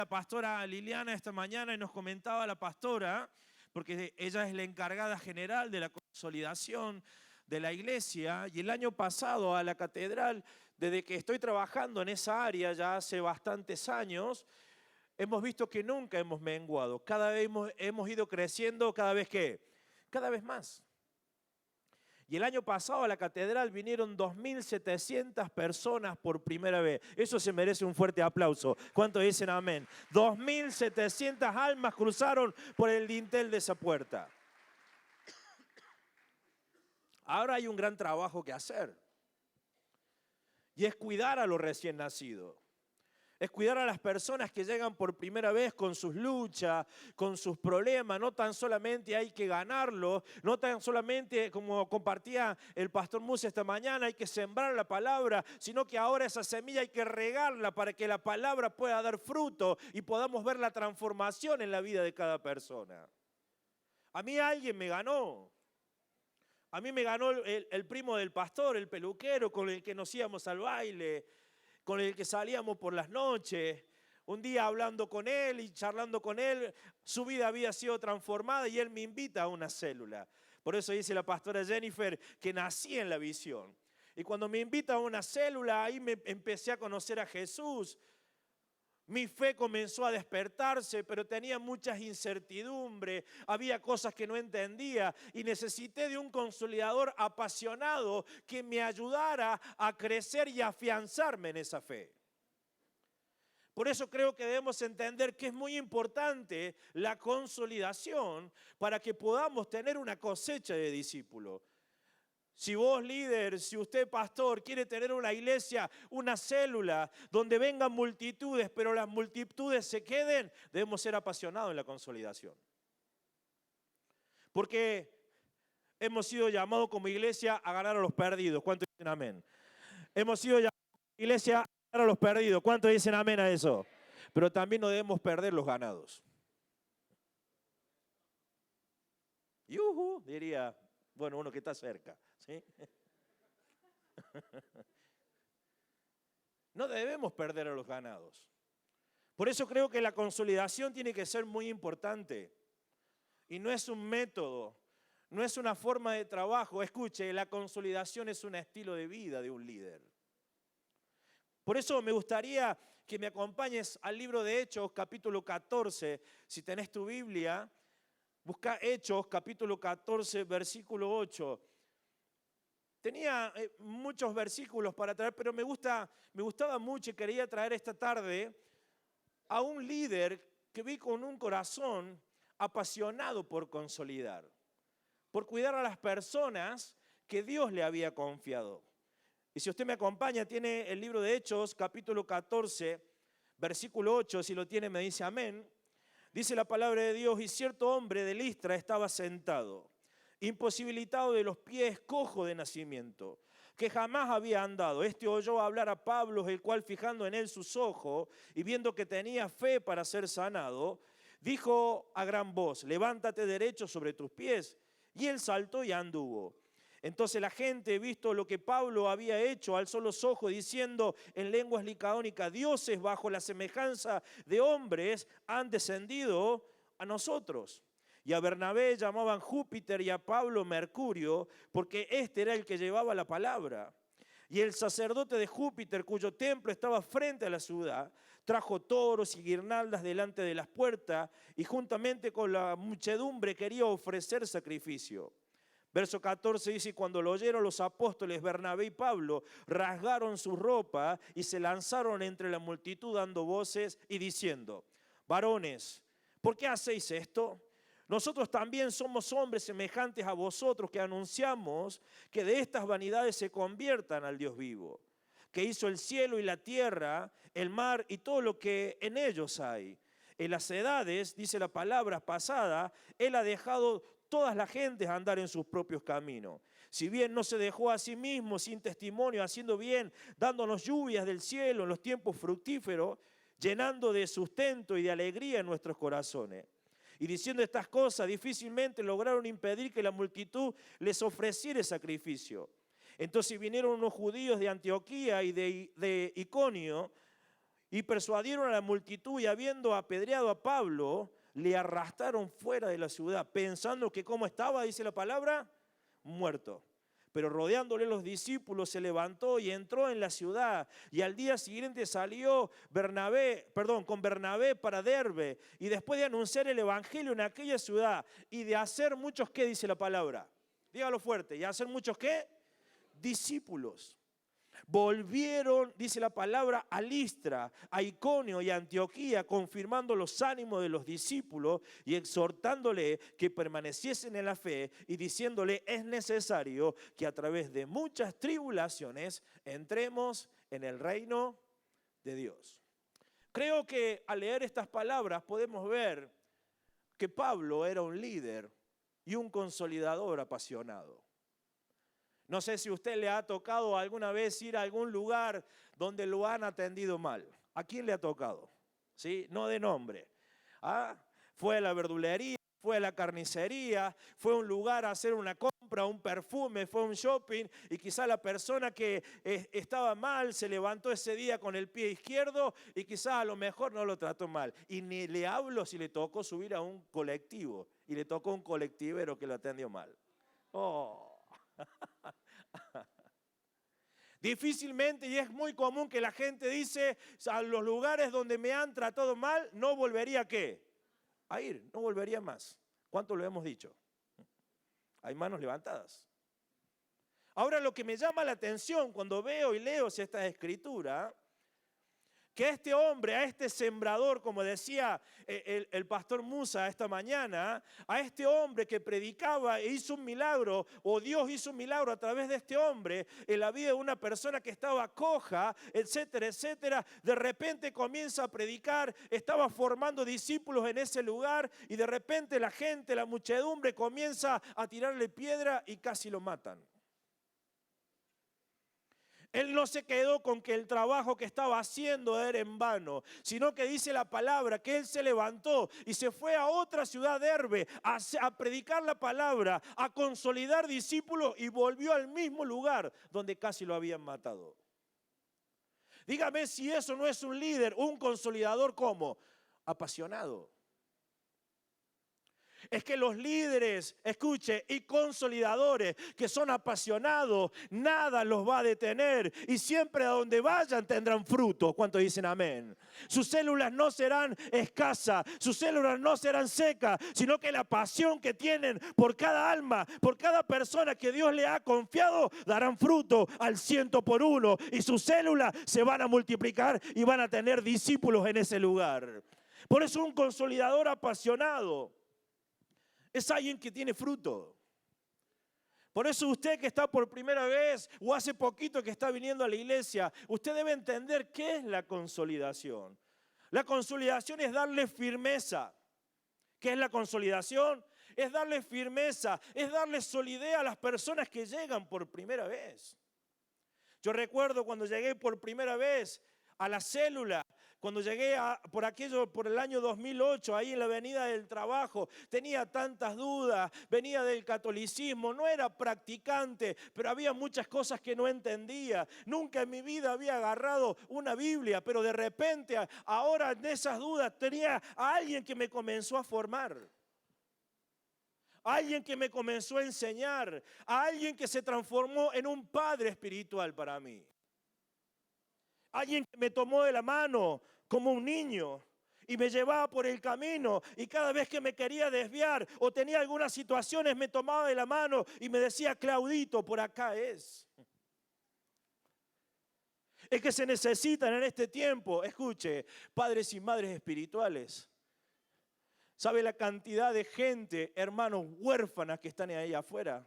la pastora Liliana esta mañana y nos comentaba la pastora, porque ella es la encargada general de la consolidación de la iglesia, y el año pasado a la catedral, desde que estoy trabajando en esa área ya hace bastantes años, hemos visto que nunca hemos menguado. Cada vez hemos ido creciendo, cada vez más. Y el año pasado a la catedral vinieron 2.700 personas por primera vez. Eso se merece un fuerte aplauso. ¿Cuántos dicen amén? 2.700 almas cruzaron por el dintel de esa puerta. Ahora hay un gran trabajo que hacer. Y es cuidar a los recién nacidos. Es cuidar a las personas que llegan por primera vez con sus luchas, con sus problemas. No tan solamente hay que ganarlo, no tan solamente como compartía el pastor Musa esta mañana, hay que sembrar la palabra, sino que ahora esa semilla hay que regarla para que la palabra pueda dar fruto y podamos ver la transformación en la vida de cada persona. A mí alguien me ganó. A mí me ganó el primo del pastor, el peluquero, con el que nos íbamos al baile, con el que salíamos por las noches. Un día hablando con él y charlando con él, su vida había sido transformada y él me invita a una célula. Por eso dice la pastora Jennifer que nací en la visión. Y cuando me invita a una célula, ahí me empecé a conocer a Jesús. Mi fe comenzó a despertarse, pero tenía muchas incertidumbres, había cosas que no entendía y necesité de un consolidador apasionado que me ayudara a crecer y afianzarme en esa fe. Por eso creo que debemos entender que es muy importante la consolidación para que podamos tener una cosecha de discípulos. Si vos líder, si usted pastor quiere tener una iglesia, una célula donde vengan multitudes, pero las multitudes se queden, debemos ser apasionados en la consolidación. Porque hemos sido llamados como iglesia a ganar a los perdidos. ¿Cuántos dicen amén? Hemos sido llamados como iglesia a ganar a los perdidos. ¿Cuántos dicen amén a eso? Pero también no debemos perder los ganados. ¡Yujú! Diría, bueno, uno que está cerca. ¿Sí? No debemos perder a los ganados. Por eso creo que la consolidación tiene que ser muy importante. Y no es un método, no es una forma de trabajo. Escuche, la consolidación es un estilo de vida de un líder. Por eso me gustaría que me acompañes al libro de Hechos, capítulo 14. Si tenés tu Biblia, busca Hechos, capítulo 14, versículo 8. Tenía muchos versículos para traer, pero me gustaba mucho y quería traer esta tarde a un líder que vi con un corazón apasionado por consolidar, por cuidar a las personas que Dios le había confiado. Y si usted me acompaña, tiene el libro de Hechos, capítulo 14, versículo 8, si lo tiene me dice amén. Dice la palabra de Dios, y cierto hombre de Listra estaba sentado, imposibilitado de los pies, cojo de nacimiento, que jamás había andado. Este oyó hablar a Pablo, el cual fijando en él sus ojos y viendo que tenía fe para ser sanado, dijo a gran voz, levántate derecho sobre tus pies. Y él saltó y anduvo. Entonces la gente, visto lo que Pablo había hecho, alzó los ojos diciendo en lenguas licaónicas, dioses bajo la semejanza de hombres han descendido a nosotros. Y a Bernabé llamaban Júpiter y a Pablo Mercurio, porque este era el que llevaba la palabra. Y el sacerdote de Júpiter, cuyo templo estaba frente a la ciudad, trajo toros y guirnaldas delante de las puertas y juntamente con la muchedumbre quería ofrecer sacrificio. Verso 14 dice, cuando lo oyeron los apóstoles Bernabé y Pablo, rasgaron su ropa y se lanzaron entre la multitud dando voces y diciendo, varones, ¿por qué hacéis esto? Nosotros también somos hombres semejantes a vosotros que anunciamos que de estas vanidades se conviertan al Dios vivo, que hizo el cielo y la tierra, el mar y todo lo que en ellos hay. En las edades, dice la palabra pasada, Él ha dejado todas las gentes andar en sus propios caminos. Si bien no se dejó a sí mismo sin testimonio, haciendo bien, dándonos lluvias del cielo en los tiempos fructíferos, llenando de sustento y de alegría en nuestros corazones. Y diciendo estas cosas, difícilmente lograron impedir que la multitud les ofreciera sacrificio. Entonces vinieron unos judíos de Antioquía y de Iconio, y persuadieron a la multitud y habiendo apedreado a Pablo, le arrastraron fuera de la ciudad, pensando que ¿cómo estaba? Dice la palabra, muerto. Pero rodeándole los discípulos se levantó y entró en la ciudad. Y al día siguiente salió con Bernabé para Derbe. Y después de anunciar el evangelio en aquella ciudad y de hacer muchos, ¿qué dice la palabra? Dígalo fuerte, ¿y hacer muchos qué? Discípulos. Volvieron, dice la palabra, a Listra, a Iconio y a Antioquía, confirmando los ánimos de los discípulos y exhortándole que permaneciesen en la fe y diciéndole es necesario que a través de muchas tribulaciones entremos en el reino de Dios. Creo que al leer estas palabras podemos ver que Pablo era un líder y un consolidador apasionado. No sé si a usted le ha tocado alguna vez ir a algún lugar donde lo han atendido mal. ¿A quién le ha tocado? ¿Sí? No de nombre. Fue a la verdulería, fue a la carnicería, fue a un lugar a hacer una compra, un perfume, fue a un shopping y quizá la persona que estaba mal se levantó ese día con el pie izquierdo y quizá a lo mejor no lo trató mal. Y ni le hablo si le tocó subir a un colectivo y le tocó un colectivero que lo atendió mal. ¡Oh! Difícilmente, y es muy común que la gente dice, a los lugares donde me han tratado mal, no volvería ¿qué? A ir, no volvería más. ¿Cuánto lo hemos dicho? Hay manos levantadas. Ahora lo que me llama la atención cuando veo y leo esta escritura, que este hombre, a este sembrador, como decía el pastor Musa esta mañana, a este hombre que predicaba e hizo un milagro, o Dios hizo un milagro a través de este hombre en la vida de una persona que estaba coja, etcétera, etcétera, de repente comienza a predicar, estaba formando discípulos en ese lugar y de repente la gente, la muchedumbre comienza a tirarle piedra y casi lo matan. Él no se quedó con que el trabajo que estaba haciendo era en vano, sino que dice la palabra que él se levantó y se fue a otra ciudad de Derbe a predicar la palabra, a consolidar discípulos y volvió al mismo lugar donde casi lo habían matado. Dígame si eso no es un líder, un consolidador como apasionado. Es que los líderes, escuche, y consolidadores que son apasionados, nada los va a detener y siempre a donde vayan tendrán fruto. ¿Cuántos dicen amén? Sus células no serán escasas, sus células no serán secas, sino que la pasión que tienen por cada alma, por cada persona que Dios le ha confiado, darán fruto al 100 por 1 y sus células se van a multiplicar y van a tener discípulos en ese lugar. Por eso un consolidador apasionado es alguien que tiene fruto. Por eso usted que está por primera vez o hace poquito que está viniendo a la iglesia, usted debe entender qué es la consolidación. La consolidación es darle firmeza. ¿Qué es la consolidación? Es darle firmeza, es darle solidez a las personas que llegan por primera vez. Yo recuerdo cuando llegué por primera vez a la célula, cuando llegué por el año 2008, ahí en la Avenida del Trabajo, tenía tantas dudas, venía del catolicismo, no era practicante, pero había muchas cosas que no entendía. Nunca en mi vida había agarrado una Biblia, pero de repente, ahora en esas dudas, tenía a alguien que me comenzó a formar. Alguien que me comenzó a enseñar, a alguien que se transformó en un padre espiritual para mí. Alguien que me tomó de la mano como un niño y me llevaba por el camino y cada vez que me quería desviar o tenía algunas situaciones me tomaba de la mano y me decía, Claudito, por acá es. Es que se necesitan en este tiempo, escuche, padres y madres espirituales. ¿Sabe la cantidad de gente, hermanos, huérfanas que están ahí afuera?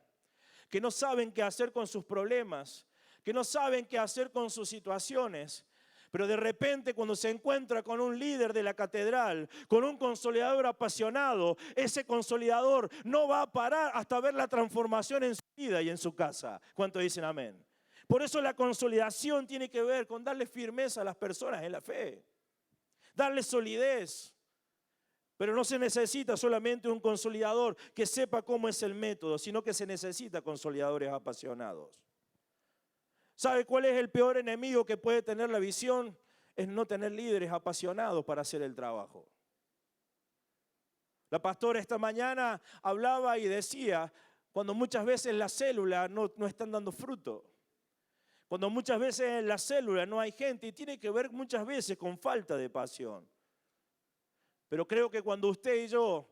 Que no saben qué hacer con sus problemas, que no saben qué hacer con sus situaciones. Pero de repente cuando se encuentra con un líder de la catedral, con un consolidador apasionado, ese consolidador no va a parar hasta ver la transformación en su vida y en su casa. ¿Cuántos dicen amén? Por eso la consolidación tiene que ver con darle firmeza a las personas en la fe, darle solidez. Pero no se necesita solamente un consolidador que sepa cómo es el método, sino que se necesita consolidadores apasionados. ¿Sabe cuál es el peor enemigo que puede tener la visión? es no tener líderes apasionados para hacer el trabajo. La pastora esta mañana hablaba y decía, cuando muchas veces las células no están dando fruto, cuando muchas veces en las células no hay gente, y tiene que ver muchas veces con falta de pasión. Pero creo que cuando usted y yo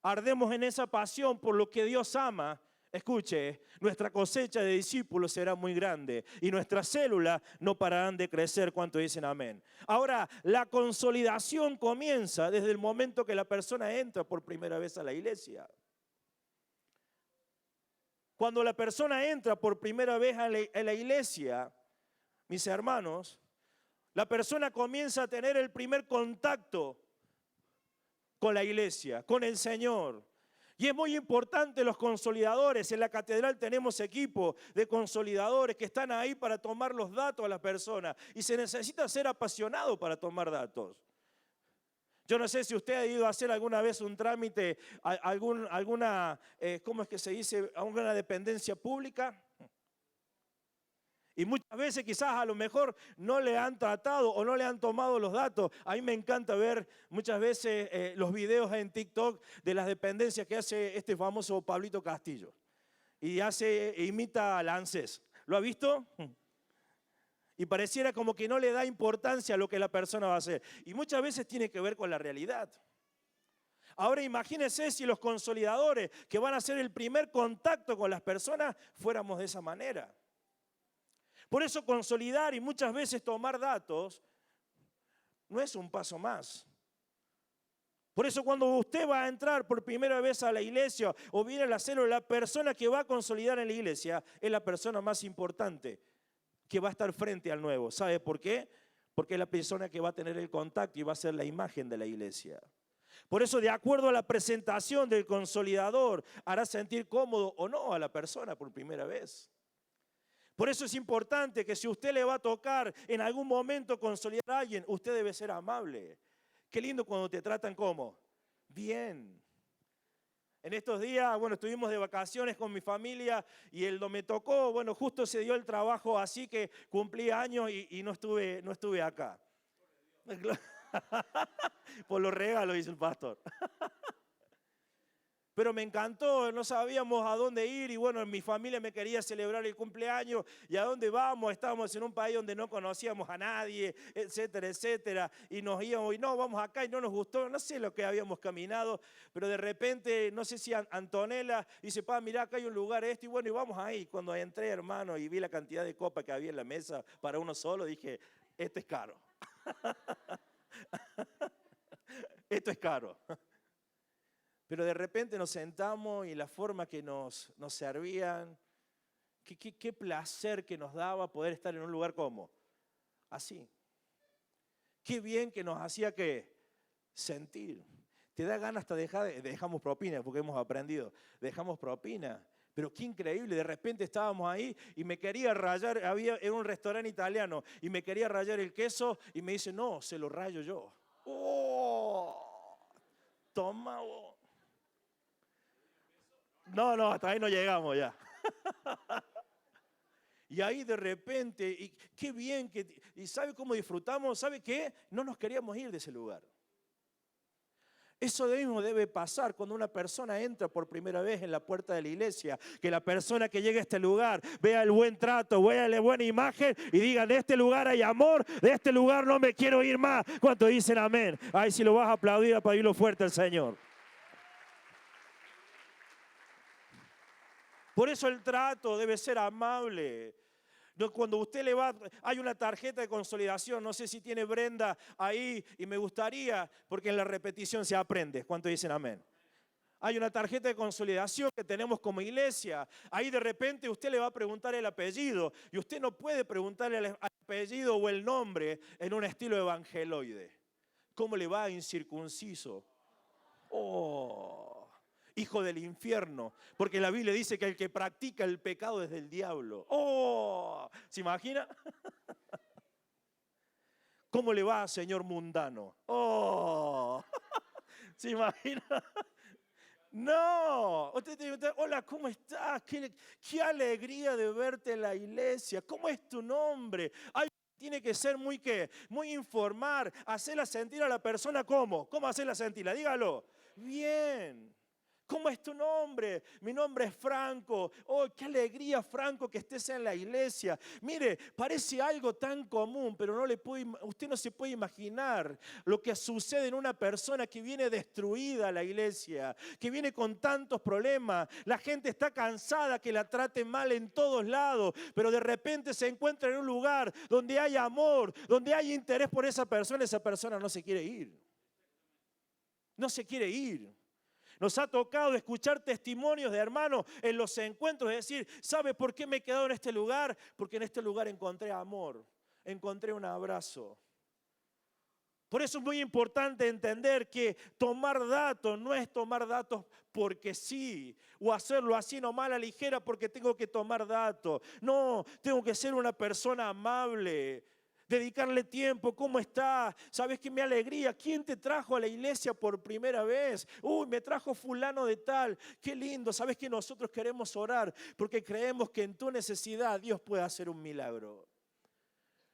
ardemos en esa pasión por lo que Dios ama, escuche, nuestra cosecha de discípulos será muy grande y nuestras células no pararán de crecer. ¿Cuánto dicen amén? Ahora, la consolidación comienza desde el momento que la persona entra por primera vez a la iglesia. Cuando la persona entra por primera vez a la iglesia, mis hermanos, la persona comienza a tener el primer contacto con la iglesia, con el Señor. Y es muy importante los consolidadores. En la catedral tenemos equipo de consolidadores que están ahí para tomar los datos a las personas. Y se necesita ser apasionado para tomar datos. Yo no sé si usted ha ido a hacer alguna vez un trámite, alguna, ¿cómo es que se dice? Alguna dependencia pública. Y muchas veces quizás a lo mejor no le han tratado o no le han tomado los datos. A mí me encanta ver muchas veces los videos en TikTok de las dependencias que hace este famoso Pablito Castillo. Y imita al ANSES. ¿Lo ha visto? Y pareciera como que no le da importancia a lo que la persona va a hacer. Y muchas veces tiene que ver con la realidad. Ahora imagínense si los consolidadores que van a hacer el primer contacto con las personas fuéramos de esa manera. Por eso consolidar y muchas veces tomar datos no es un paso más. Por eso cuando usted va a entrar por primera vez a la iglesia o viene a la célula, la persona que va a consolidar en la iglesia es la persona más importante que va a estar frente al nuevo. ¿Sabe por qué? Porque es la persona que va a tener el contacto y va a ser la imagen de la iglesia. Por eso, de acuerdo a la presentación del consolidador, hará sentir cómodo o no a la persona por primera vez. Por eso es importante que si usted le va a tocar en algún momento consolidar a alguien, usted debe ser amable. Qué lindo cuando te tratan como bien. En estos días, bueno, estuvimos de vacaciones con mi familia y me tocó, bueno, justo se dio el trabajo así que cumplí años y no estuve acá. Por los regalos, dice el pastor. Pero me encantó, no sabíamos a dónde ir y bueno, mi familia me quería celebrar el cumpleaños y a dónde vamos, estábamos en un país donde no conocíamos a nadie, etcétera, etcétera, y nos íbamos y no, vamos acá y no nos gustó, no sé lo que habíamos caminado, pero de repente, no sé si Antonella dice, mirá, acá hay un lugar y bueno, y vamos ahí. Cuando entré, hermano, y vi la cantidad de copas que había en la mesa para uno solo, dije, esto es caro. Esto es caro. Pero de repente nos sentamos y la forma que nos servían, qué placer que nos daba poder estar en un lugar como así. Qué bien que nos hacía que sentir. Te da ganas hasta dejamos propina, porque hemos aprendido, dejamos propina. Pero qué increíble, de repente estábamos ahí y me quería rayar, era un restaurante italiano y me quería rayar el queso y me dice, no, se lo rayo yo. ¡Oh! Toma vos. No, hasta ahí no llegamos ya. Y ahí de repente, y qué bien, y ¿sabe cómo disfrutamos? ¿Sabe qué? No nos queríamos ir de ese lugar. Eso mismo debe pasar cuando una persona entra por primera vez en la puerta de la iglesia. Que la persona que llegue a este lugar vea el buen trato, vea la buena imagen y diga, de este lugar hay amor, de este lugar no me quiero ir más. ¿Cuántos dicen amén? Ay, si lo vas a aplaudirlo fuerte al Señor. Por eso el trato debe ser amable. Cuando usted hay una tarjeta de consolidación, no sé si tiene Brenda ahí y me gustaría, porque en la repetición se aprende. ¿Cuántos dicen amén? Hay una tarjeta de consolidación que tenemos como iglesia. Ahí de repente usted le va a preguntar el apellido y usted no puede preguntarle el apellido o el nombre en un estilo evangeloide. ¿Cómo le va, incircunciso? ¡Oh! Hijo del infierno, porque la Biblia dice que el que practica el pecado es del diablo. ¡Oh! ¿Se imagina? ¿Cómo le va, señor mundano? ¡Oh! ¿Se imagina? No, usted te dice, hola, ¿cómo estás? Qué alegría de verte en la iglesia. ¿Cómo es tu nombre? Ay, tiene que ser muy, ¿qué? Muy informar, hacerla sentir a la persona ¿cómo? ¿Cómo hacerla sentirla? Dígalo. Bien. ¿Cómo es tu nombre? Mi nombre es Franco. Oh, qué alegría, Franco, que estés en la iglesia. Mire, parece algo tan común, pero usted no se puede imaginar lo que sucede en una persona que viene destruida a la iglesia, que viene con tantos problemas. La gente está cansada que la traten mal en todos lados, pero de repente se encuentra en un lugar donde hay amor, donde hay interés por esa persona no se quiere ir. No se quiere ir. Nos ha tocado escuchar testimonios de hermanos en los encuentros, es decir, ¿sabe por qué me he quedado en este lugar? Porque en este lugar encontré amor, encontré un abrazo. Por eso es muy importante entender que tomar datos no es tomar datos porque sí, o hacerlo así nomás a la ligera porque tengo que tomar datos. No, tengo que ser una persona amable. Dedicarle tiempo, ¿cómo está? ¿Sabes qué me alegría? ¿Quién te trajo a la iglesia por primera vez? Uy, me trajo fulano de tal. Qué lindo. ¿Sabes que nosotros queremos orar? Porque creemos que en tu necesidad Dios puede hacer un milagro.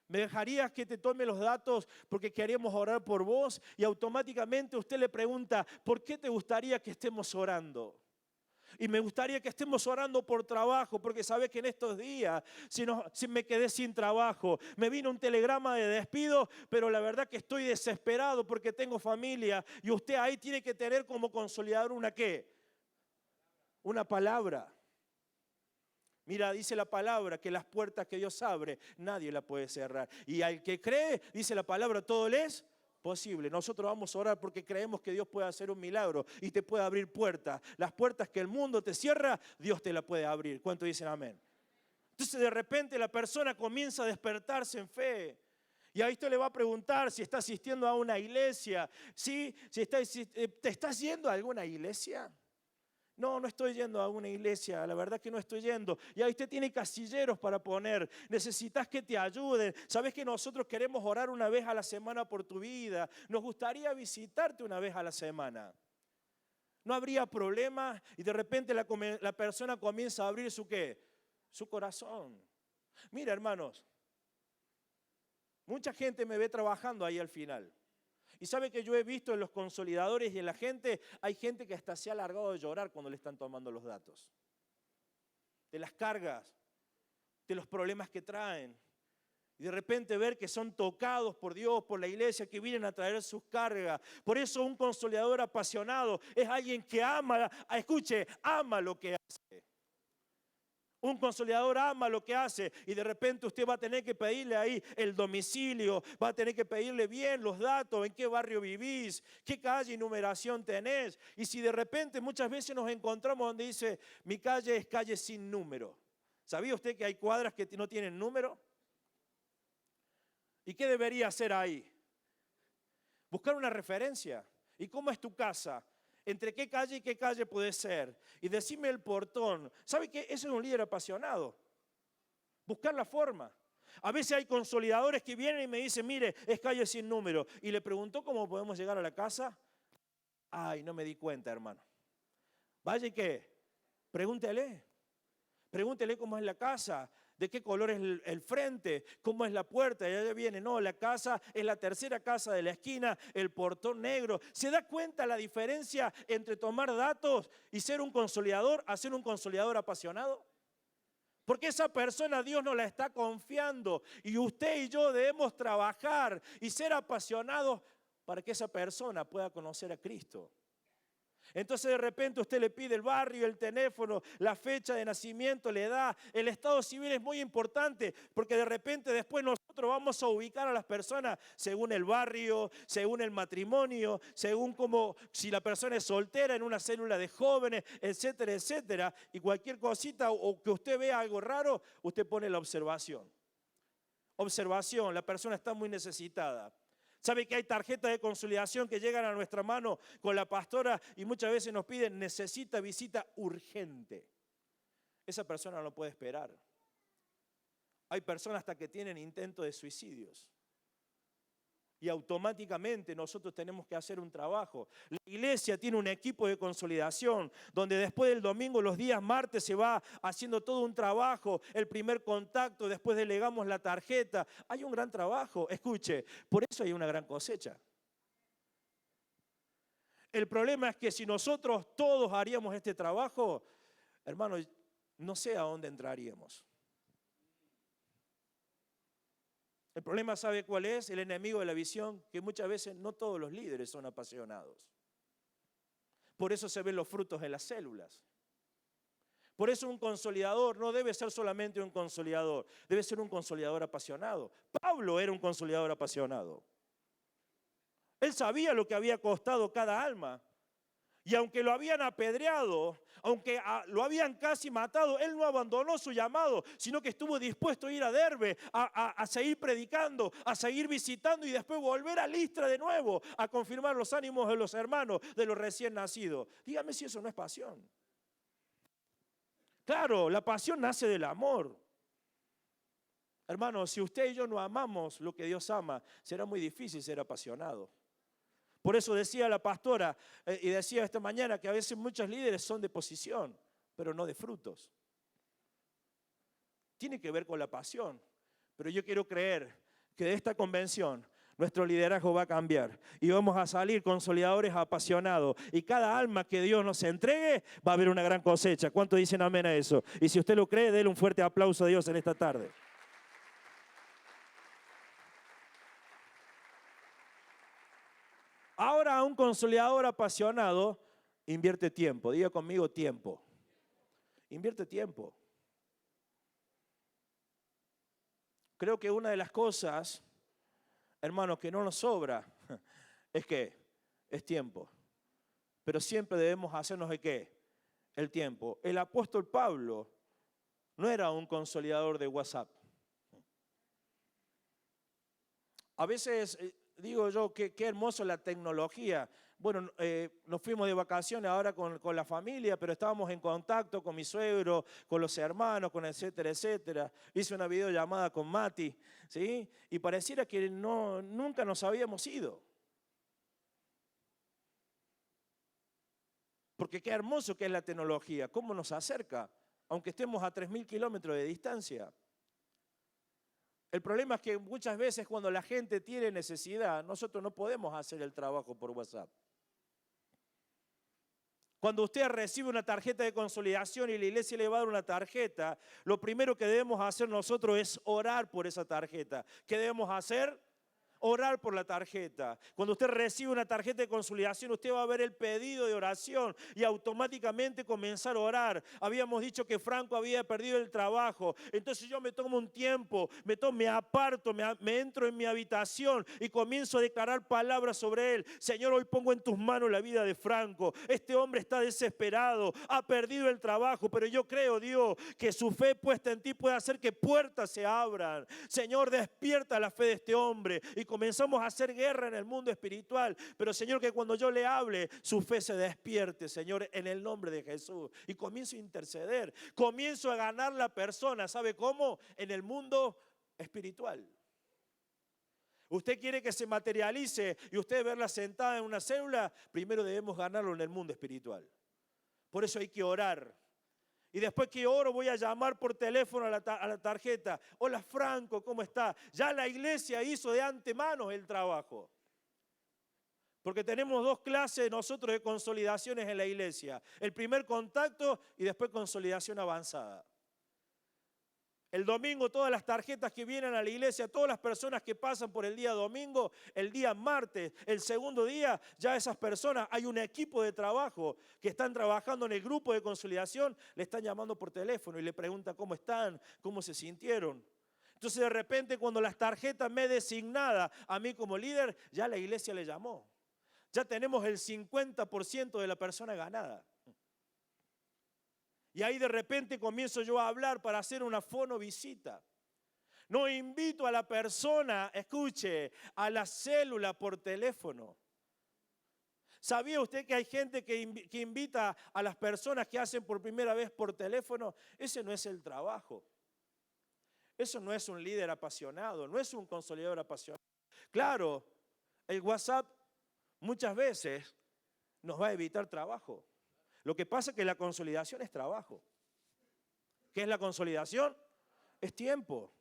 ¿Me dejarías que te tome los datos porque queremos orar por vos? Y automáticamente usted le pregunta, ¿por qué te gustaría que estemos orando? Y me gustaría que estemos orando por trabajo, porque sabes que en estos días, si me quedé sin trabajo, me vino un telegrama de despido, pero la verdad que estoy desesperado porque tengo familia y usted ahí tiene que tener como consolidador una ¿qué? Una palabra. Mira, dice la palabra que las puertas que Dios abre, nadie las puede cerrar. Y al que cree, dice la palabra, todo le es posible. Nosotros vamos a orar porque creemos que Dios puede hacer un milagro y te puede abrir puertas. Las puertas que el mundo te cierra, Dios te las puede abrir. ¿Cuántos dicen amén? Entonces de repente la persona comienza a despertarse en fe. Y ahí usted le va a preguntar si está asistiendo a una iglesia. ¿Sí? ¿Te estás yendo a alguna iglesia? No, no estoy yendo a una iglesia, la verdad que no estoy yendo. Y ahí usted tiene casilleros para poner, necesitas que te ayuden. Sabes que nosotros queremos orar una vez a la semana por tu vida. Nos gustaría visitarte una vez a la semana. No habría problema y de repente la persona comienza a abrir su ¿qué? Su corazón. Mira, hermanos, mucha gente me ve trabajando ahí al final. Y sabe que yo he visto en los consolidadores y en la gente, hay gente que hasta se ha largado de llorar cuando le están tomando los datos. De las cargas, de los problemas que traen. Y de repente ver que son tocados por Dios, por la iglesia, que vienen a traer sus cargas. Por eso un consolidador apasionado es alguien que ama, ama lo que hace. Un consolidador ama lo que hace y de repente usted va a tener que pedirle ahí el domicilio, va a tener que pedirle bien los datos, en qué barrio vivís, qué calle y numeración tenés. Y si de repente muchas veces nos encontramos donde dice, mi calle es calle sin número. ¿Sabía usted que hay cuadras que no tienen número? ¿Y qué debería hacer ahí? Buscar una referencia. ¿Y cómo es tu casa? ¿Entre qué calle y qué calle puede ser? Y decime el portón. ¿Sabe qué? Eso es un líder apasionado. Buscar la forma. A veces hay consolidadores que vienen y me dicen, mire, es calle sin número. Y le preguntó cómo podemos llegar a la casa. Ay, no me di cuenta, hermano. Vaya y qué. Pregúntele. Pregúntele cómo es la casa. ¿De qué color es el frente? ¿Cómo es la puerta? Y allá viene, no, la casa es la tercera casa de la esquina, el portón negro. ¿Se da cuenta la diferencia entre tomar datos y ser un consolidador a ser un consolidador apasionado? Porque esa persona Dios nos la está confiando y usted y yo debemos trabajar y ser apasionados para que esa persona pueda conocer a Cristo. Entonces de repente usted le pide el barrio, el teléfono, la fecha de nacimiento, la edad, el estado civil es muy importante porque de repente después nosotros vamos a ubicar a las personas según el barrio, según el matrimonio, según como si la persona es soltera en una célula de jóvenes, etcétera, etcétera. Y cualquier cosita o que usted vea algo raro, usted pone la observación. Observación, la persona está muy necesitada. ¿Sabe que hay tarjetas de consolidación que llegan a nuestra mano con la pastora y muchas veces nos piden, necesita visita urgente? Esa persona no puede esperar. Hay personas hasta que tienen intentos de suicidios. Y automáticamente nosotros tenemos que hacer un trabajo. La iglesia tiene un equipo de consolidación, donde después del domingo, los días martes, se va haciendo todo un trabajo. El primer contacto, después delegamos la tarjeta. Hay un gran trabajo. Escuche, por eso hay una gran cosecha. El problema es que si nosotros todos haríamos este trabajo, hermanos, no sé a dónde entraríamos. El problema, ¿sabe cuál es? El enemigo de la visión, que muchas veces no todos los líderes son apasionados. Por eso se ven los frutos en las células. Por eso un consolidador no debe ser solamente un consolidador, debe ser un consolidador apasionado. Pablo era un consolidador apasionado. Él sabía lo que había costado cada alma. Y aunque lo habían apedreado, aunque lo habían casi matado, él no abandonó su llamado, sino que estuvo dispuesto a ir a Derbe, a seguir predicando, a seguir visitando y después volver a Listra de nuevo, a confirmar los ánimos de los hermanos, de los recién nacidos. Dígame si eso no es pasión. Claro, la pasión nace del amor. Hermanos, si usted y yo no amamos lo que Dios ama, será muy difícil ser apasionado. Por eso decía la pastora y decía esta mañana que a veces muchos líderes son de posición, pero no de frutos. Tiene que ver con la pasión. Pero yo quiero creer que de esta convención nuestro liderazgo va a cambiar y vamos a salir consolidadores apasionados. Y cada alma que Dios nos entregue va a haber una gran cosecha. ¿Cuántos dicen amén a eso? Y si usted lo cree, déle un fuerte aplauso a Dios en esta tarde. Ahora un consolidador apasionado invierte tiempo. Diga conmigo tiempo. Invierte tiempo. Creo que una de las cosas, hermanos, que no nos sobra es que es tiempo. Pero siempre debemos hacernos de qué? El tiempo. El apóstol Pablo no era un consolidador de WhatsApp. A veces digo yo, qué hermoso la tecnología. Bueno, nos fuimos de vacaciones ahora con la familia, pero estábamos en contacto con mi suegro, con los hermanos, con etcétera, etcétera. Hice una videollamada con Mati, ¿sí? Y pareciera que nunca nos habíamos ido. Porque qué hermoso que es la tecnología, cómo nos acerca, aunque estemos a 3.000 kilómetros de distancia. El problema es que muchas veces cuando la gente tiene necesidad, nosotros no podemos hacer el trabajo por WhatsApp. Cuando usted recibe una tarjeta de consolidación y la iglesia le va a dar una tarjeta, lo primero que debemos hacer nosotros es orar por esa tarjeta. ¿Qué debemos hacer? Orar por la tarjeta. Cuando usted recibe una tarjeta de consolidación, usted va a ver el pedido de oración y automáticamente comenzar a orar. Habíamos dicho que Franco había perdido el trabajo. Entonces yo me tomo un tiempo, me aparto, me entro en mi habitación y comienzo a declarar palabras sobre él. Señor, hoy pongo en tus manos la vida de Franco. Este hombre está desesperado, ha perdido el trabajo, pero yo creo, Dios, que su fe puesta en ti puede hacer que puertas se abran. Señor, despierta la fe de este hombre y comenzamos a hacer guerra en el mundo espiritual. Pero Señor, que cuando yo le hable, su fe se despierte, Señor, en el nombre de Jesús. Y comienzo a interceder, comienzo a ganar la persona. ¿Sabe cómo? En el mundo espiritual. Usted quiere que se materialice y usted verla sentada en una célula, primero debemos ganarlo en el mundo espiritual. Por eso hay que orar. Y después que oro voy a llamar por teléfono a la tarjeta. Hola Franco, ¿cómo está? Ya la iglesia hizo de antemano el trabajo. Porque tenemos dos clases nosotros de consolidaciones en la iglesia. El primer contacto y después consolidación avanzada. El domingo todas las tarjetas que vienen a la iglesia, todas las personas que pasan por el día domingo, el día martes, el segundo día, ya esas personas, hay un equipo de trabajo que están trabajando en el grupo de consolidación, le están llamando por teléfono y le preguntan cómo están, cómo se sintieron. Entonces de repente cuando las tarjetas me designada a mí como líder, ya la iglesia le llamó. Ya tenemos el 50% de la persona ganada. Y ahí de repente comienzo yo a hablar para hacer una fonovisita. No invito a la persona, escuche, a la célula por teléfono. ¿Sabía usted que hay gente que invita a las personas que hacen por primera vez por teléfono? Ese no es el trabajo. Eso no es un líder apasionado, no es un consolidador apasionado. Claro, El WhatsApp muchas veces nos va a evitar trabajo. Lo que pasa es que la consolidación es trabajo. ¿Qué es la consolidación? Es tiempo,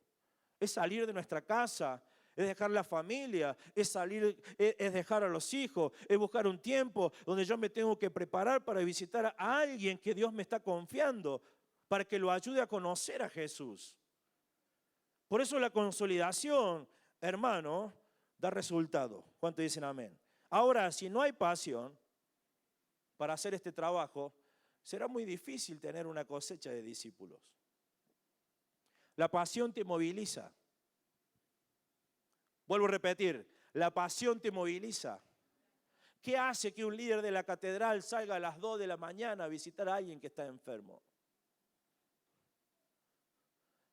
es salir de nuestra casa, es dejar la familia, es salir, es dejar a los hijos, es buscar un tiempo donde yo me tengo que preparar para visitar a alguien que Dios me está confiando, para que lo ayude a conocer a Jesús. Por eso la consolidación, hermano, da resultado. ¿Cuántos dicen amén? Ahora, si no hay pasión para hacer este trabajo, será muy difícil tener una cosecha de discípulos. La pasión te moviliza. Vuelvo a repetir, la pasión te moviliza. ¿Qué hace que un líder de la catedral salga a las 2 de la mañana a visitar a alguien que está enfermo?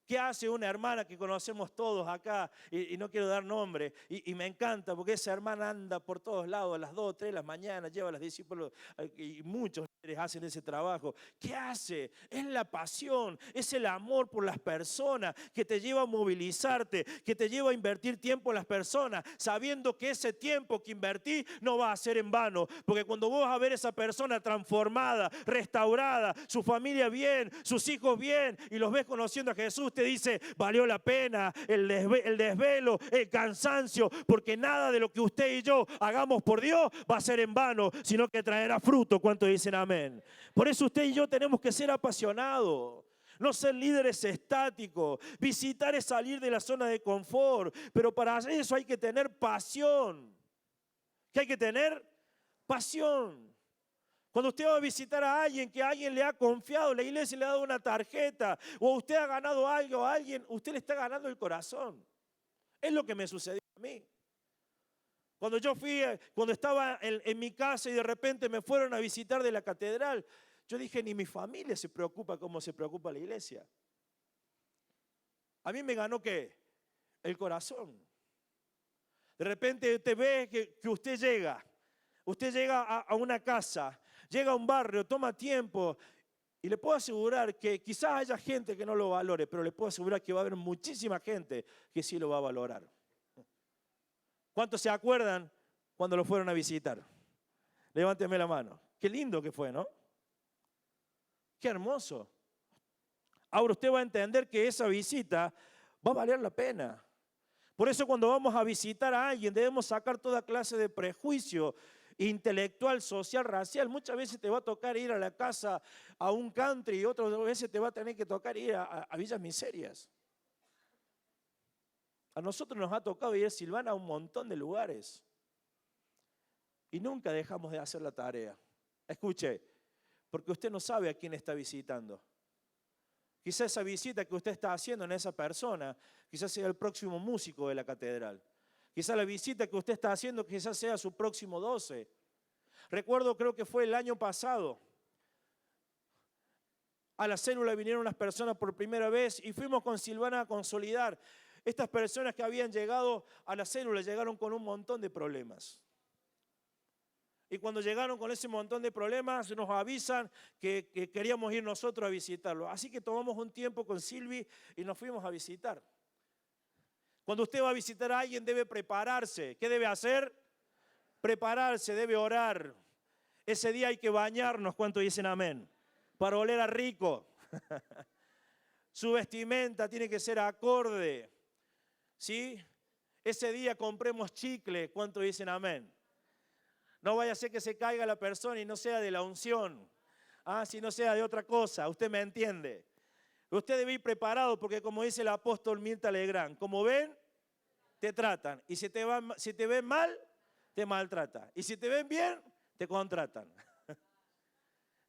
¿Qué hace una hermana que conocemos todos acá? Y no quiero dar nombre, y me encanta porque esa hermana anda por todos lados a las 2 o 3 de la mañana, lleva a los discípulos y muchos líderes hacen ese trabajo. ¿Qué hace? Es la pasión, es el amor por las personas que te lleva a movilizarte, que te lleva a invertir tiempo en las personas, sabiendo que ese tiempo que invertí no va a ser en vano, porque cuando vos vas a ver a esa persona transformada, restaurada, su familia bien, sus hijos bien, y los ves conociendo a Jesús, te dice, valió la pena el desvelo, el cansancio, porque nada de lo que usted y yo hagamos por Dios va a ser en vano, sino que traerá fruto. ¿Cuántos dicen amén? Por eso usted y yo tenemos que ser apasionados. No ser líderes estáticos. Visitar es salir de la zona de confort, pero para eso hay que tener pasión. ¿Qué hay que tener? Pasión. Cuando usted va a visitar a alguien que alguien le ha confiado, la iglesia le ha dado una tarjeta, o usted ha ganado algo a alguien, usted le está ganando el corazón. Es lo que me sucedió a mí. Cuando estaba en mi casa y de repente me fueron a visitar de la catedral, yo dije, ni mi familia se preocupa como se preocupa la iglesia. A mí me ganó ¿qué? El corazón. De repente usted ve que usted llega a una casa, llega a un barrio, toma tiempo, y le puedo asegurar que quizás haya gente que no lo valore, pero le puedo asegurar que va a haber muchísima gente que sí lo va a valorar. ¿Cuántos se acuerdan cuando lo fueron a visitar? Levánteme la mano. Qué lindo que fue, ¿no? Qué hermoso. Ahora usted va a entender que esa visita va a valer la pena. Por eso cuando vamos a visitar a alguien debemos sacar toda clase de prejuicio intelectual, social, racial. Muchas veces te va a tocar ir a la casa a un country y otras veces te va a tener que tocar ir a villas miserias. A nosotros nos ha tocado ir, Silvana, a un montón de lugares y nunca dejamos de hacer la tarea. Escuche, porque usted no sabe a quién está visitando. Quizás esa visita que usted está haciendo en esa persona, quizás sea el próximo músico de la catedral. Quizás la visita que usted está haciendo, quizás sea su próximo 12. Recuerdo, creo que fue el año pasado, a la célula vinieron unas personas por primera vez y fuimos con Silvana a consolidar. Estas personas que habían llegado a la célula llegaron con un montón de problemas. Y cuando llegaron con ese montón de problemas, nos avisan que queríamos ir nosotros a visitarlo. Así que tomamos un tiempo con Silvi y nos fuimos a visitar. Cuando usted va a visitar a alguien debe prepararse. ¿Qué debe hacer? Prepararse, debe orar. Ese día hay que bañarnos, ¿cuántos dicen amén? Para oler a rico. Su vestimenta tiene que ser acorde. ¿Sí? Ese día compremos chicle, ¿cuántos dicen amén? No vaya a ser que se caiga la persona y no sea de la unción. Si no sea de otra cosa, usted me entiende. Usted debe ir preparado porque como dice el apóstol Mirta Legrand, como ven, te tratan. Y si te ven mal, te maltratan. Y si te ven bien, te contratan.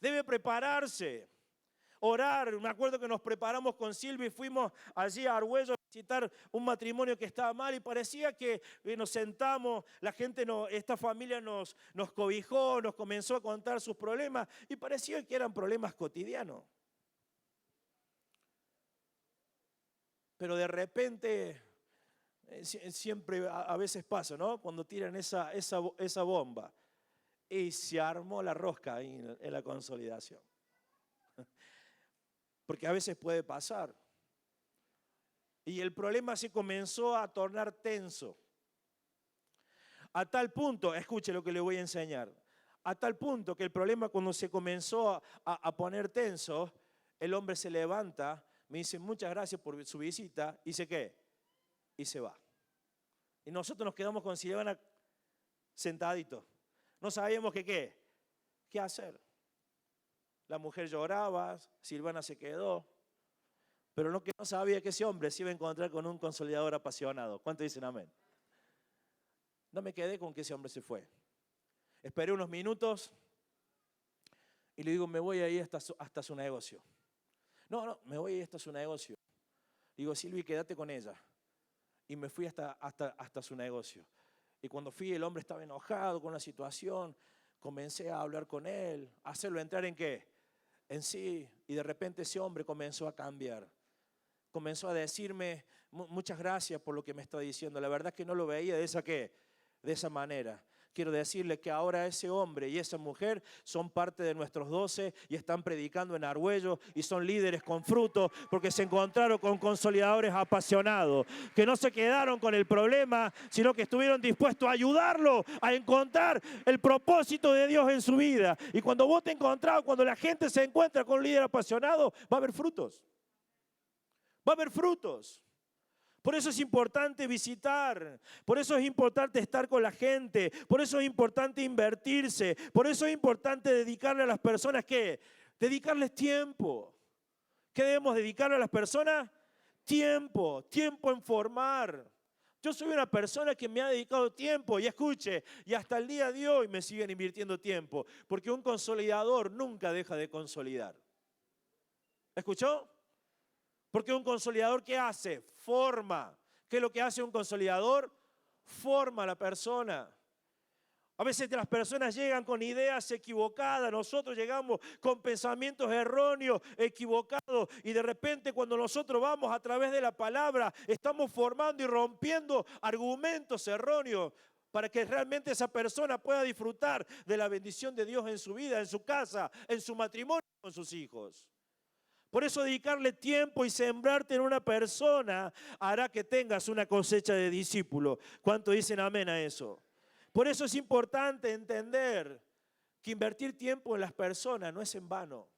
Debe prepararse. Orar, me acuerdo que nos preparamos con Silvia y fuimos allí a Argüello a visitar un matrimonio que estaba mal y parecía que nos sentamos, la gente, esta familia nos cobijó, nos comenzó a contar sus problemas y parecía que eran problemas cotidianos. Pero de repente, siempre a veces pasa, ¿no? Cuando tiran esa bomba y se armó la rosca ahí en la consolidación. Porque a veces puede pasar. Y el problema se comenzó a tornar tenso. A tal punto, escuche lo que le voy a enseñar, a tal punto que el problema cuando se comenzó a poner tenso, el hombre se levanta, me dice muchas gracias por su visita, y dice ¿qué? Y se va. Y nosotros nos quedamos con Silvana sentaditos. No sabíamos qué hacer. La mujer lloraba, Silvana se quedó, pero lo que no sabía que ese hombre se iba a encontrar con un consolidador apasionado. ¿Cuántos dicen amén? No me quedé con que ese hombre se fue. Esperé unos minutos y le digo, me voy a ir hasta su negocio. No, me voy a ir hasta su negocio. Digo, Silvi, quédate con ella. Y me fui hasta su negocio. Y cuando fui, el hombre estaba enojado con la situación. Comencé a hablar con él, a hacerlo entrar en ¿qué? En sí. Y de repente ese hombre comenzó a cambiar. Comenzó a decirme, muchas gracias por lo que me está diciendo. La verdad es que no lo veía de esa manera. Quiero decirle que ahora ese hombre y esa mujer son parte de nuestros 12 y están predicando en Argüello y son líderes con fruto porque se encontraron con consolidadores apasionados, que no se quedaron con el problema, sino que estuvieron dispuestos a ayudarlo a encontrar el propósito de Dios en su vida. Y cuando vos te encontrás, cuando la gente se encuentra con un líder apasionado, va a haber frutos. Va a haber frutos. Por eso es importante visitar, por eso es importante estar con la gente, por eso es importante invertirse, por eso es importante dedicarle a las personas, ¿qué? Dedicarles tiempo. ¿Qué debemos dedicarle a las personas? Tiempo en formar. Yo soy una persona que me ha dedicado tiempo y escuche, y hasta el día de hoy me siguen invirtiendo tiempo, porque un consolidador nunca deja de consolidar. ¿Escuchó? Porque un consolidador, ¿qué hace? Forma. ¿Qué es lo que hace un consolidador? Forma a la persona. A veces las personas llegan con ideas equivocadas, nosotros llegamos con pensamientos erróneos, equivocados, y de repente cuando nosotros vamos a través de la palabra, estamos formando y rompiendo argumentos erróneos para que realmente esa persona pueda disfrutar de la bendición de Dios en su vida, en su casa, en su matrimonio, con sus hijos. Por eso dedicarle tiempo y sembrarte en una persona hará que tengas una cosecha de discípulos. ¿Cuántos dicen amén a eso? Por eso es importante entender que invertir tiempo en las personas no es en vano.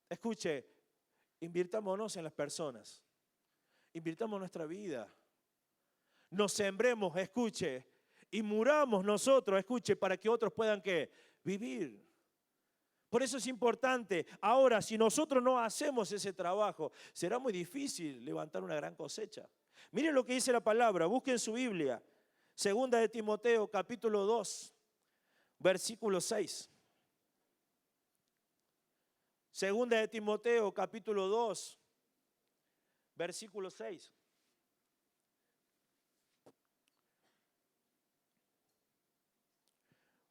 Escuche, invirtámonos en las personas. Invirtamos nuestra vida. Nos sembremos, escuche, y muramos nosotros, escuche, para que otros puedan ¿qué? Vivir. Por eso es importante. Ahora, si nosotros no hacemos ese trabajo, será muy difícil levantar una gran cosecha. Miren lo que dice la palabra, busquen su Biblia. Segunda de Timoteo, capítulo 2, versículo 6. Segunda de Timoteo, capítulo 2, versículo 6.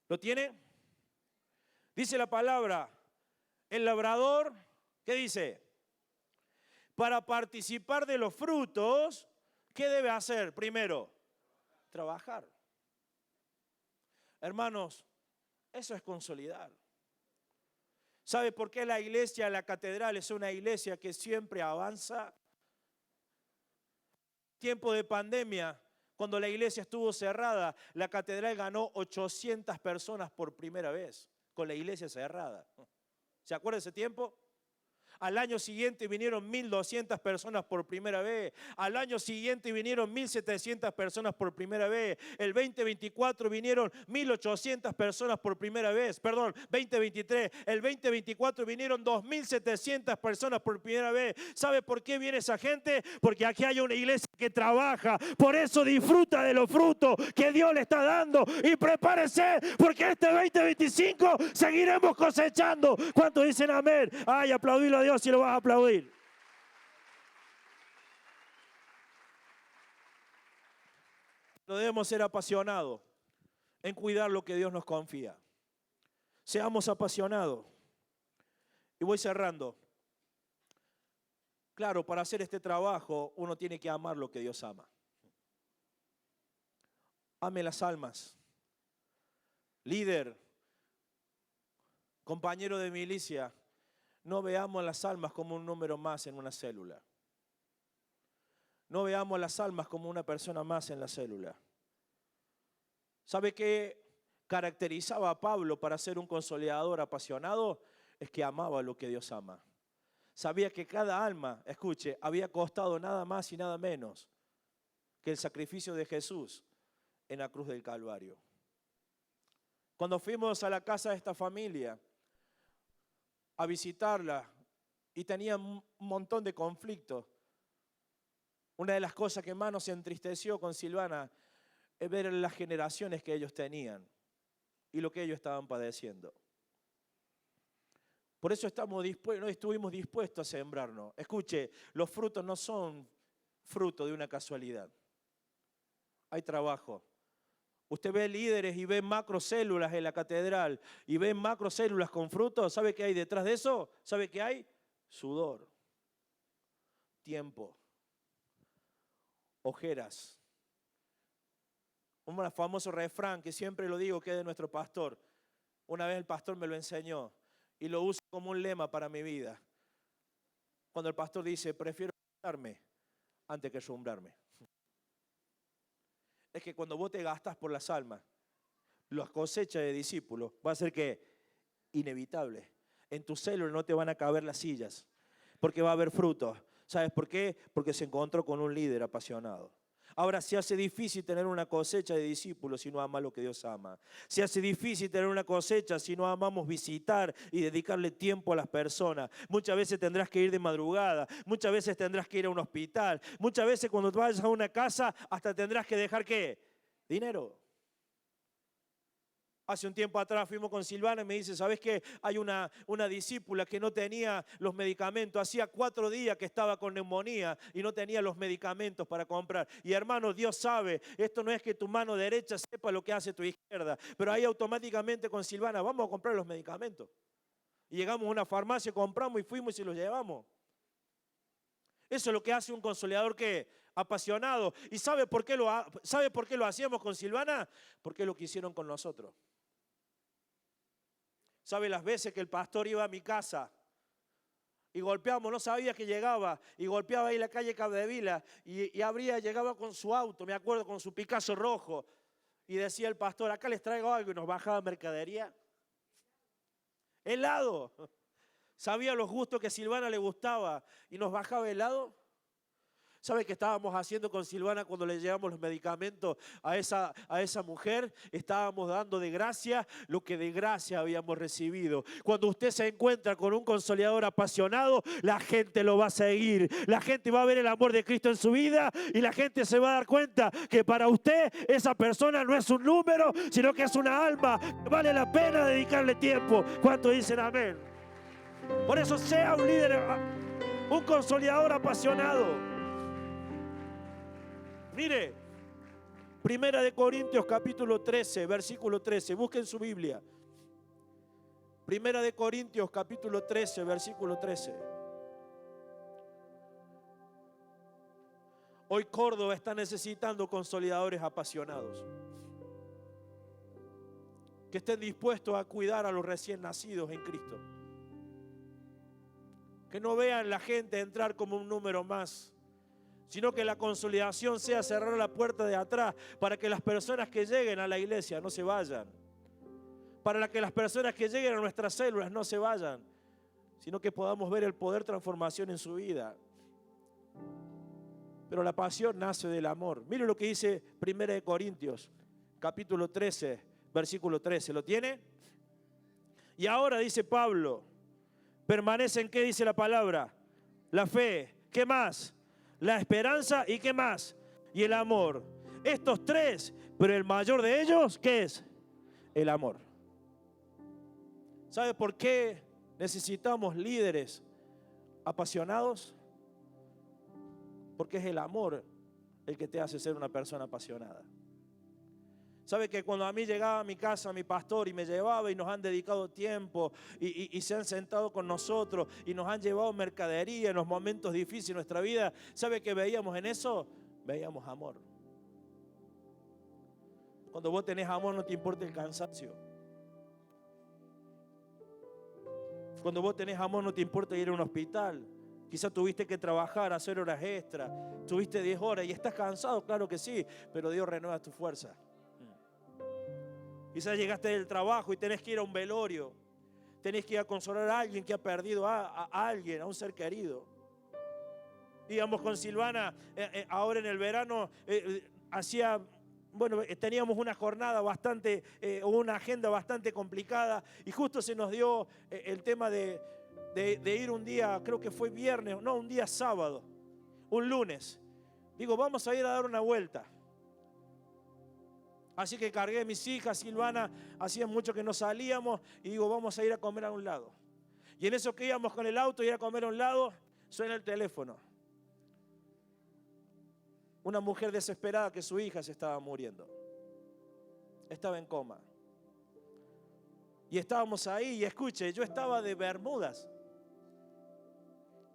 ¿Lo tiene? Dice la palabra, el labrador, ¿qué dice? Para participar de los frutos, ¿qué debe hacer? Primero, trabajar. Hermanos, eso es consolidar. ¿Sabe por qué la iglesia, la catedral, es una iglesia que siempre avanza? Tiempo de pandemia, cuando la iglesia estuvo cerrada, la catedral ganó 800 personas por primera vez, con la iglesia cerrada. ¿Se acuerda de ese tiempo? Al año siguiente vinieron 1.200 personas por primera vez. Al año siguiente vinieron 1.700 personas por primera vez. El 2024 vinieron 1.800 personas por primera vez. Perdón, 2023. El 2024 vinieron 2.700 personas por primera vez. ¿Sabe por qué viene esa gente? Porque aquí hay una iglesia que trabaja. Por eso disfruta de los frutos que Dios le está dando. Y prepárese, porque este 2025 seguiremos cosechando. ¿Cuántos dicen amén? Ay, aplaudilo a Dios si lo vas a aplaudir. No debemos ser apasionados en cuidar lo que Dios nos confía. Seamos apasionados. Y voy cerrando. Claro, para hacer este trabajo uno tiene que amar lo que Dios ama. Ame las almas. Líder, compañero de milicia, no veamos las almas como un número más en una célula. No veamos las almas como una persona más en la célula. ¿Sabe qué caracterizaba a Pablo para ser un consolidador apasionado? Es que amaba lo que Dios ama. Sabía que cada alma, escuche, había costado nada más y nada menos que el sacrificio de Jesús en la cruz del Calvario. Cuando fuimos a la casa de esta familia a visitarla y tenían un montón de conflictos, una de las cosas que más nos entristeció con Silvana es ver las generaciones que ellos tenían y lo que ellos estaban padeciendo. Por eso no estuvimos dispuestos a sembrarnos. Escuche, los frutos no son fruto de una casualidad. Hay trabajo. Usted ve líderes y ve macrocélulas en la catedral y ve macrocélulas con frutos. ¿Sabe qué hay detrás de eso? ¿Sabe qué hay? Sudor, tiempo, ojeras. Un famoso refrán que siempre lo digo, que es de nuestro pastor. Una vez el pastor me lo enseñó y lo uso como un lema para mi vida. Cuando el pastor dice, prefiero gastarme antes que rumbrarme. Es que cuando vos te gastas por las almas, las cosechas de discípulos, va a ser que inevitable. En tu célula no te van a caber las sillas, porque va a haber frutos. ¿Sabes por qué? Porque se encontró con un líder apasionado. Ahora, se hace difícil tener una cosecha de discípulos si no amas lo que Dios ama. Se hace difícil tener una cosecha si no amamos visitar y dedicarle tiempo a las personas. Muchas veces tendrás que ir de madrugada, muchas veces tendrás que ir a un hospital, muchas veces cuando vayas a una casa hasta tendrás que dejar ¿qué? Dinero. Hace un tiempo atrás fuimos con Silvana y me dice, ¿sabes qué? Hay una discípula que no tenía los medicamentos. Hacía 4 días que estaba con neumonía y no tenía los medicamentos para comprar. Y hermano, Dios sabe, esto no es que tu mano derecha sepa lo que hace tu izquierda. Pero ahí automáticamente con Silvana, vamos a comprar los medicamentos. Y llegamos a una farmacia, compramos y fuimos y los llevamos. Eso es lo que hace un consolidador que apasionado. ¿Y sabe por qué lo hacíamos con Silvana? Porque es lo que hicieron con nosotros. ¿Sabe las veces que el pastor iba a mi casa y golpeábamos? No sabía que llegaba y golpeaba ahí la calle Capdevila y llegaba con su auto, me acuerdo, con su Picasso rojo. Y decía el pastor, acá les traigo algo, y nos bajaba mercadería. Helado. Sabía los gustos que a Silvana le gustaba y nos bajaba helado. ¿Sabe qué estábamos haciendo con Silvana cuando le llevamos los medicamentos a esa mujer? Estábamos dando de gracia lo que de gracia habíamos recibido. Cuando usted se encuentra con un consolidador apasionado, la gente lo va a seguir. La gente va a ver el amor de Cristo en su vida y la gente se va a dar cuenta que para usted esa persona no es un número, sino que es una alma. Vale la pena dedicarle tiempo. ¿Cuántos dicen amén? Por eso sea un líder, un consolidador apasionado. Mire, 1 Corintios capítulo 13, versículo 13. Busquen su Biblia. 1 Corintios capítulo 13, versículo 13. Hoy Córdoba está necesitando consolidadores apasionados. Que estén dispuestos a cuidar a los recién nacidos en Cristo. Que no vean la gente entrar como un número más, sino que la consolidación sea cerrar la puerta de atrás para que las personas que lleguen a la iglesia no se vayan. Para que las personas que lleguen a nuestras células no se vayan, sino que podamos ver el poder transformación en su vida. Pero la pasión nace del amor. Mire lo que dice 1 Corintios, capítulo 13, versículo 13. ¿Lo tiene? Y ahora dice Pablo, permanece en ¿qué dice la palabra? La fe. ¿Qué más? La esperanza y ¿qué más? Y el amor. Estos 3, pero el mayor de ellos, ¿qué es? El amor. ¿Sabe por qué necesitamos líderes apasionados? Porque es el amor el que te hace ser una persona apasionada. ¿Sabe que cuando a mí llegaba a mi casa mi pastor y me llevaba y nos han dedicado tiempo y se han sentado con nosotros y nos han llevado mercadería en los momentos difíciles de nuestra vida? ¿Sabe qué veíamos en eso? Veíamos amor. Cuando vos tenés amor no te importa el cansancio. Cuando vos tenés amor no te importa ir a un hospital. Quizás tuviste que trabajar, hacer horas extras, tuviste 10 horas y estás cansado, claro que sí, pero Dios renueva tu fuerza. Quizás llegaste del trabajo y tenés que ir a un velorio. Tenés que ir a consolar a alguien que ha perdido a alguien, a un ser querido. Íbamos con Silvana ahora en el verano, teníamos una jornada bastante, una agenda bastante complicada y justo se nos dio el tema de ir un día, creo que fue viernes, no, un día sábado, un lunes. Digo, vamos a ir a dar una vuelta. Así que cargué a mis hijas, Silvana, hacía mucho que no salíamos y digo, vamos a ir a comer a un lado. Y en eso que íbamos con el auto, ir a comer a un lado, suena el teléfono. Una mujer desesperada que su hija se estaba muriendo. Estaba en coma. Y estábamos ahí y escuche, yo estaba de bermudas.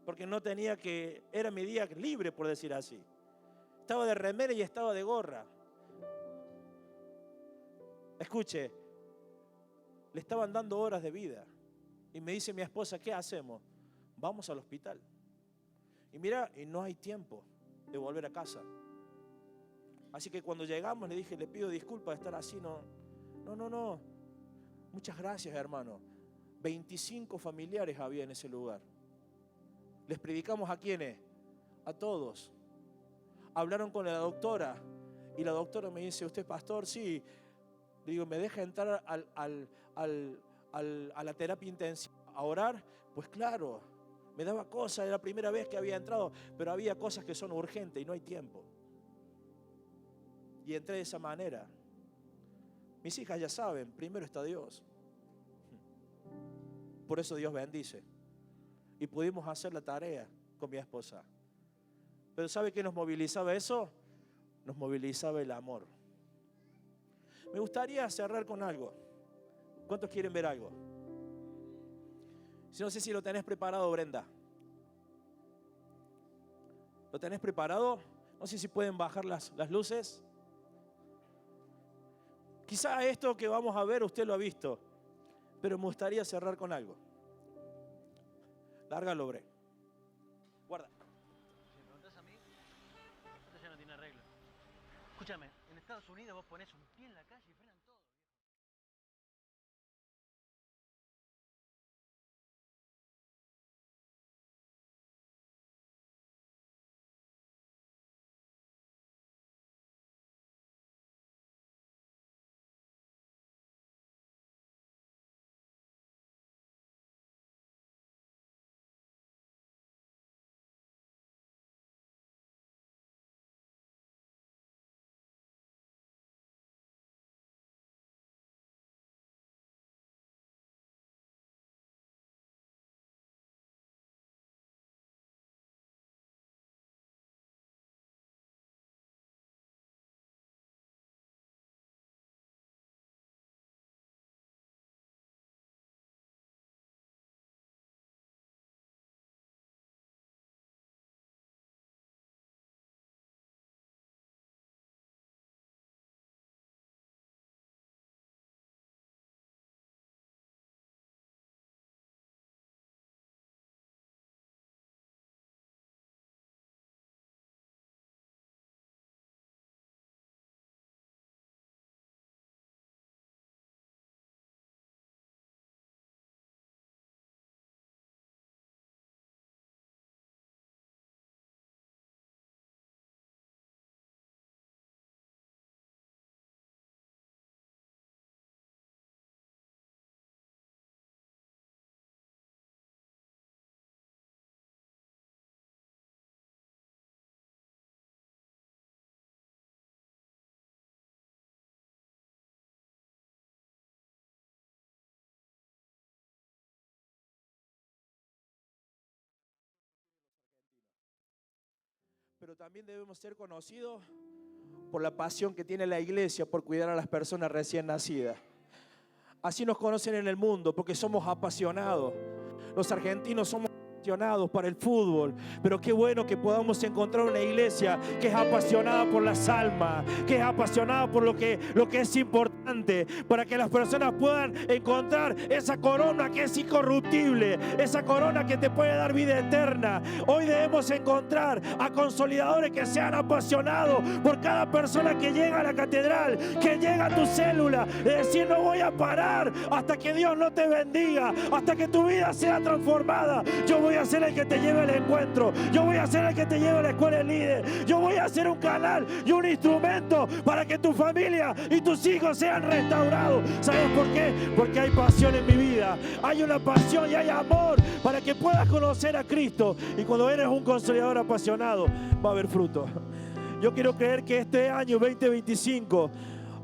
Porque no tenía que, era mi día libre por decir así. Estaba de remera y estaba de gorra. Escuche, le estaban dando horas de vida. Y me dice mi esposa, ¿qué hacemos? Vamos al hospital. Y mira, y no hay tiempo de volver a casa. Así que cuando llegamos le dije, le pido disculpas de estar así. No. Muchas gracias, hermano. 25 familiares había en ese lugar. Les predicamos a quiénes, a todos. Hablaron con la doctora y la doctora me dice, ¿usted es pastor? Sí. Le digo, ¿me deja entrar a la terapia intensiva a orar? Pues claro, me daba cosas, era la primera vez que había entrado, pero había cosas que son urgentes y no hay tiempo. Y entré de esa manera. Mis hijas ya saben, primero está Dios. Por eso Dios bendice. Y pudimos hacer la tarea con mi esposa. Pero ¿sabe qué nos movilizaba eso? Nos movilizaba el amor. Me gustaría cerrar con algo. ¿Cuántos quieren ver algo? No sé si lo tenés preparado, Brenda. ¿Lo tenés preparado? No sé si pueden bajar las luces. Quizá esto que vamos a ver usted lo ha visto, pero me gustaría cerrar con algo. Lárgalo, Bre. Guarda. Si me preguntás a mí, esto ya no tiene arreglo. Escúchame, en Estados Unidos vos ponés un pie en la calle y frenan todo. Pero también debemos ser conocidos por la pasión que tiene la iglesia por cuidar a las personas recién nacidas. Así nos conocen en el mundo, porque somos apasionados. Los argentinos somos apasionados para el fútbol, pero qué bueno que podamos encontrar una iglesia que es apasionada por las almas, que es apasionada por lo que es importante, para que las personas puedan encontrar esa corona que es incorruptible, esa corona que te puede dar vida eterna. Hoy debemos encontrar a consolidadores que sean apasionados por cada persona que llega a la catedral, que llega a tu célula, de decir: no voy a parar hasta que Dios no te bendiga, hasta que tu vida sea transformada. Yo voy a ser el que te lleve al encuentro, yo voy a ser el que te lleve a la escuela de líder, yo voy a ser un canal y un instrumento para que tu familia y tus hijos sean restaurados. ¿Sabes por qué? Porque hay pasión en mi vida, hay una pasión y hay amor para que puedas conocer a Cristo. Y cuando eres un consolidador apasionado, va a haber fruto. Yo quiero creer que este año 2025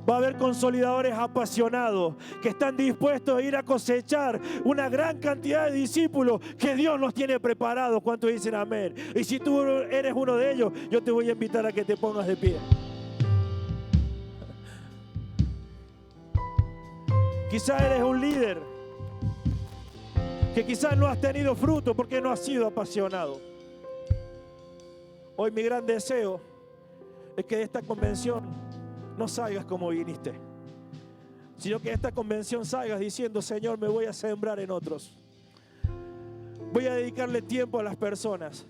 va a haber consolidadores apasionados que están dispuestos a ir a cosechar una gran cantidad de discípulos que Dios nos tiene preparados. ¿Cuántos dicen amén? Y si tú eres uno de ellos, yo te voy a invitar a que te pongas de pie. Quizás eres un líder que quizás no has tenido fruto porque no has sido apasionado. Hoy mi gran deseo es que de esta convención no salgas como viniste, sino que de esta convención salgas diciendo: Señor, me voy a sembrar en otros. Voy a dedicarle tiempo a las personas,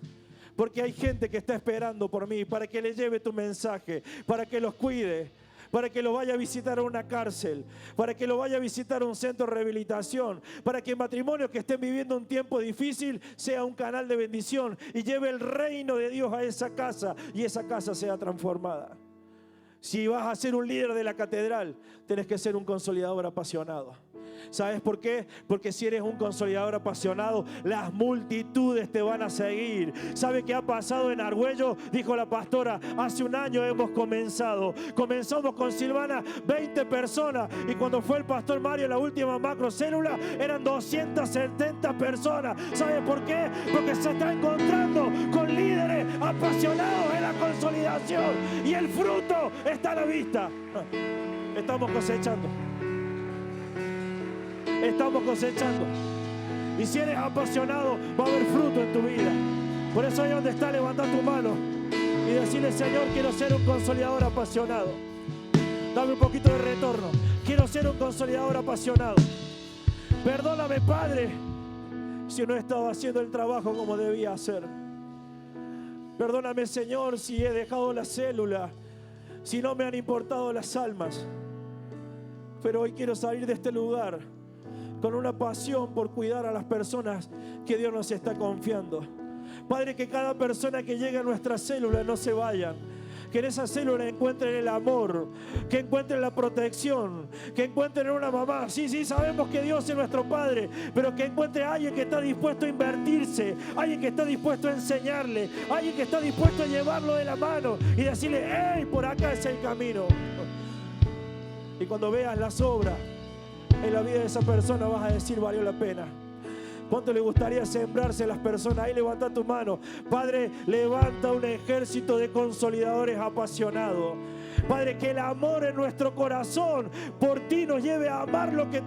porque hay gente que está esperando por mí, para que le lleve tu mensaje, para que los cuide, para que lo vaya a visitar a una cárcel, para que lo vaya a visitar a un centro de rehabilitación, para que matrimonios que estén viviendo un tiempo difícil sea un canal de bendición y lleve el reino de Dios a esa casa y esa casa sea transformada. Si vas a ser un líder de la catedral, tienes que ser un consolidador apasionado. ¿Sabes por qué? Porque si eres un consolidador apasionado, las multitudes te van a seguir. ¿Sabe qué ha pasado en Argüello? Dijo la pastora: hace un año hemos comenzado. Comenzamos con Silvana 20 personas, y cuando fue el pastor Mario la última macrocélula eran 270 personas. ¿Sabe por qué? Porque se está encontrando con líderes apasionados en la consolidación y el fruto está a la vista. Estamos cosechando. Estamos cosechando. Y si eres apasionado, va a haber fruto en tu vida. Por eso ahí donde está, levanta tu mano y decirle: Señor, quiero ser un consolidador apasionado. Dame un poquito de retorno. Quiero ser un consolidador apasionado. Perdóname, Padre, si no he estado haciendo el trabajo como debía hacer. Perdóname, Señor, si he dejado la célula, si no me han importado las almas. Pero hoy quiero salir de este lugar con una pasión por cuidar a las personas que Dios nos está confiando. Padre, que cada persona que llegue a nuestra célula no se vayan, que en esa célula encuentren el amor, que encuentren la protección, que encuentren una mamá. Sí, sabemos que Dios es nuestro Padre, pero que encuentre a alguien que está dispuesto a invertirse, alguien que está dispuesto a enseñarle, alguien que está dispuesto a llevarlo de la mano y decirle: ¡hey, por acá es el camino! Y cuando veas las obras en la vida de esa persona, vas a decir: valió la pena. ¿Cuánto le gustaría sembrarse a las personas? Ahí levanta tu mano. Padre, levanta un ejército de consolidadores apasionados. Padre, que el amor en nuestro corazón por ti nos lleve a amar lo que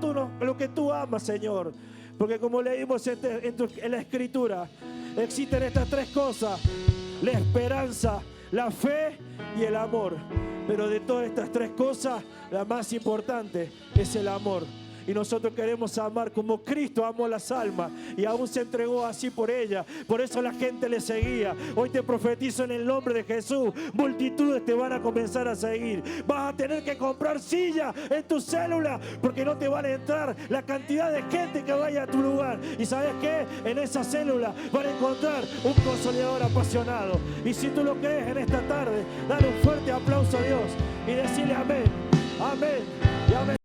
tú amas, Señor. Porque como leímos en la Escritura, existen estas tres cosas: la esperanza, la fe y el amor. Pero de todas estas tres cosas, la más importante es el amor. Y nosotros queremos amar como Cristo amó las almas y aún se entregó así por ellas. Por eso la gente le seguía. Hoy te profetizo en el nombre de Jesús: multitudes te van a comenzar a seguir. Vas a tener que comprar sillas en tu célula, porque no te van a entrar la cantidad de gente que vaya a tu lugar. Y ¿sabes qué? En esa célula van a encontrar un consolidador apasionado. Y si tú lo crees en esta tarde, dale un fuerte aplauso a Dios y decirle amén, amén y amén.